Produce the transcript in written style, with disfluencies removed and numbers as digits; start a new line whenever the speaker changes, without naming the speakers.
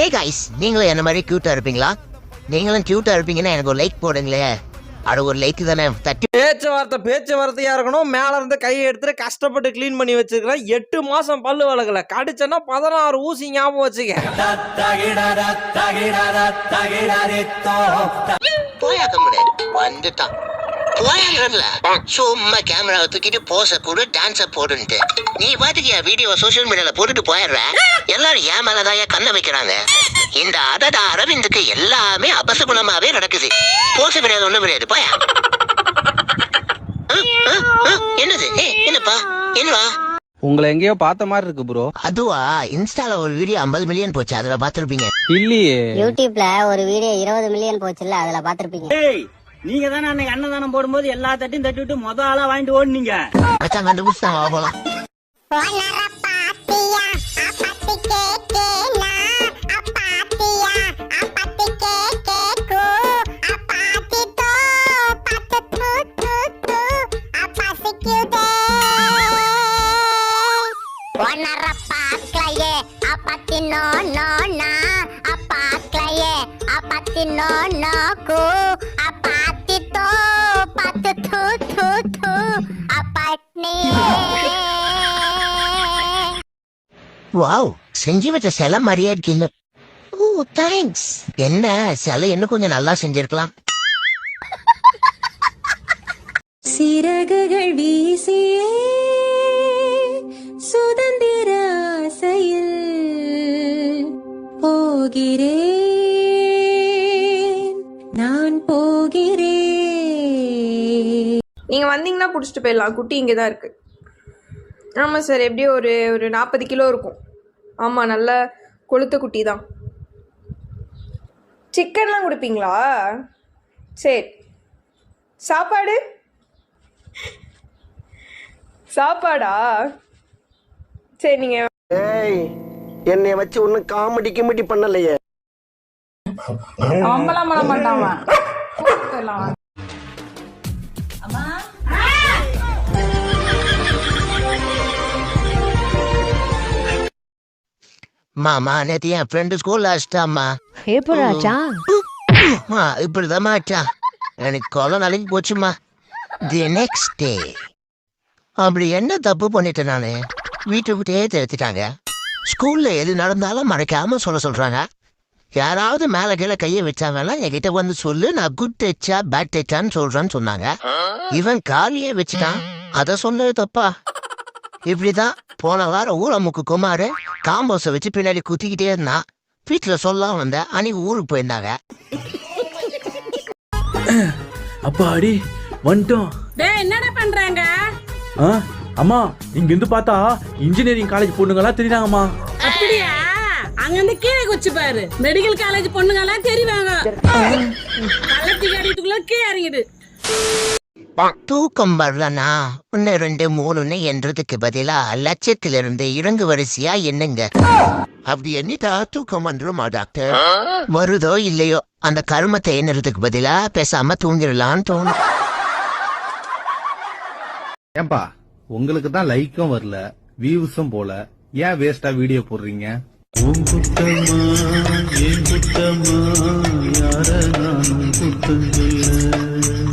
Hey guys, நீங்களும் என்ன மாதிரி கியூட்டா இருப்பீங்களா? நீங்களும் கியூட்டா இருப்பீங்கன்னா எனக்கு ஒரு லைக் போடுங்களே. அது ஒரு லைக் தானே. தட்டி
பேச்சுவார்த்தையா இருக்கணும். மேல இருந்து கையை எடுத்துட்டு கஷ்டப்பட்டு கிளீன் பண்ணி வச்சிருக்கிறேன். 8 மாசம் பல்லு வளர்க்கல. கடிச்சனா 16 ஊசி ஞாபகம் வச்சுக்க.
வந்துட்டான் சும்மா கேமராவை தூக்கிட்டு போஸ கூட டான்ஸ போடுன்ட்டு நீ பாத்துக்கியா வீடியோ சோசியல் மீடியால போட்டுட்டு போயிடுற. எல்லாரும் ஏன் மேலதான் கண்ண வைக்கிறாங்க. இந்த அதடா அரவிந்துக்கு எல்லாமே அபசகுணமாவே நடக்குது. போச கிடையாது, ஒண்ணும் கிடையாது. போயா என்னது? என்னப்பா என்னவா?
உங்களை எங்கேயோ பார்த்த மாதிரி இருக்கு ப்ரோ.
அதுவா, இன்ஸ்டால ஒரு வீடியோ 50 மில்லியன் போச்சு, அதுல பாத்துருப்பீங்க.
இல்லையே.
யூடியூப்ல ஒரு வீடியோ 20 மில்லியன் போச்சுல்ல, அதுல பாத்துருப்பீங்க.
நீங்க தானே அன்னைக்கு அன்னதானம் போடும்போது எல்லா தட்டையும் தட்டி விட்டு மொத ஆளா வாங்கிட்டு ஓடுனீங்க.
மச்சான் கண்டுபிடிச்சாங்க போலாம். வாவ், செஞ்சு வச்ச சிலை மாதிரியே இருக்கீங்க. ஓ தேங்க்ஸ். என்ன சிலை இன்னும் கொஞ்சம் நல்லா செஞ்சிருக்கலாம்.
சிறகுகள் வீசியே சுதந்திர ஆசையில் போகிறேன், நான் போகிறேன்.
நீங்க வந்தீங்கன்னா பிடிச்சிட்டு போயிடலாம். குட்டி இங்கே தான் இருக்கு. ஆமாம் சார், எப்படியும் ஒரு 40 கிலோ இருக்கும். ஆமாம், நல்ல கொளுத்த குட்டி தான். சிக்கன்லாம் கொடுப்பீங்களா? சரி. சாப்பாடு சாப்பாடா? சரி. நீங்கள்
என்னை வச்சு ஒன்னும் காமெடி கிமெடி பண்ணலையே.
அம்பலாம் பண்ண மாட்டாமா.
மாமா நேத்து என் ஃப்ரெண்டு ஸ்கூல்ல அடிச்சிட்டாமா. இப்படிதான் ஆச்சா. எனக்கு கொலை நாளைக்கு போச்சுமா. தி நெக்ஸ்ட் டே அப்படி என்ன தப்பு பண்ணிட்டேன் நானு. வீட்டுக்கிட்டே தெரிவித்துட்டாங்க. ஸ்கூல்ல எது நடந்தாலும் மறைக்காம சொல்றாங்க. யாராவது மேல கீழே கையை வச்சாங்கன்னா என்கிட்ட வந்து சொல்லு, நான் குட் டச்சா பேட் டச்சான்னு சொல்றேன்னு சொன்னாங்க. இவன் காலியே வச்சுட்டான். அதை சொன்னது தப்பா? இப்படிதான் போன வாரம் ஊரமுக்கு குமாரு காம்போஸை வச்சு பின்னாடி குத்திக்கிட்டே இருந்தான். வீட்டுல சொல்ல வந்த அன்னைக்கு ஊருக்கு போயிருந்தாங்க.
அப்பா அடி வந்துட்டோம்.
என்னடா பண்றாங்க?
அம்மா, இங்க இருந்து பார்த்தா இன்ஜினியரிங் காலேஜ் பொண்ணுங்களா தெரியுறாங்கம்மா.
அப்படியா? அங்க இருந்து கீழே குச்சி பாரு, மெடிக்கல் காலேஜ் பொண்ணுங்கலாம் தெரிவாங்க. கள்ளத்தி கடித்துக்குள்ள கீழே இறங்கிடு.
தூக்கம் வரலனா 1 2 3 என்றதுக்கு பதிலா லட்சத்திலிருந்து இறங்கு வரிசையா என்னங்க. அப்படி எண்ணிட்டா தூக்கம் வந்துருமா டாக்டர்? வருதோ இல்லையோ, அந்த கருமத்தை எண்ணுறதுக்கு பதிலா பேசாம தூங்கிடலான்னு தோணும்.
ஏன்பா, உங்களுக்கு தான் லைக்கும் வரல, வியூஸும் போல, ஏன் வேஸ்டா வீடியோ போடுறீங்க? உன் குத்தமா என் குத்தமா யார நானும் குத்தம் சொல்ல.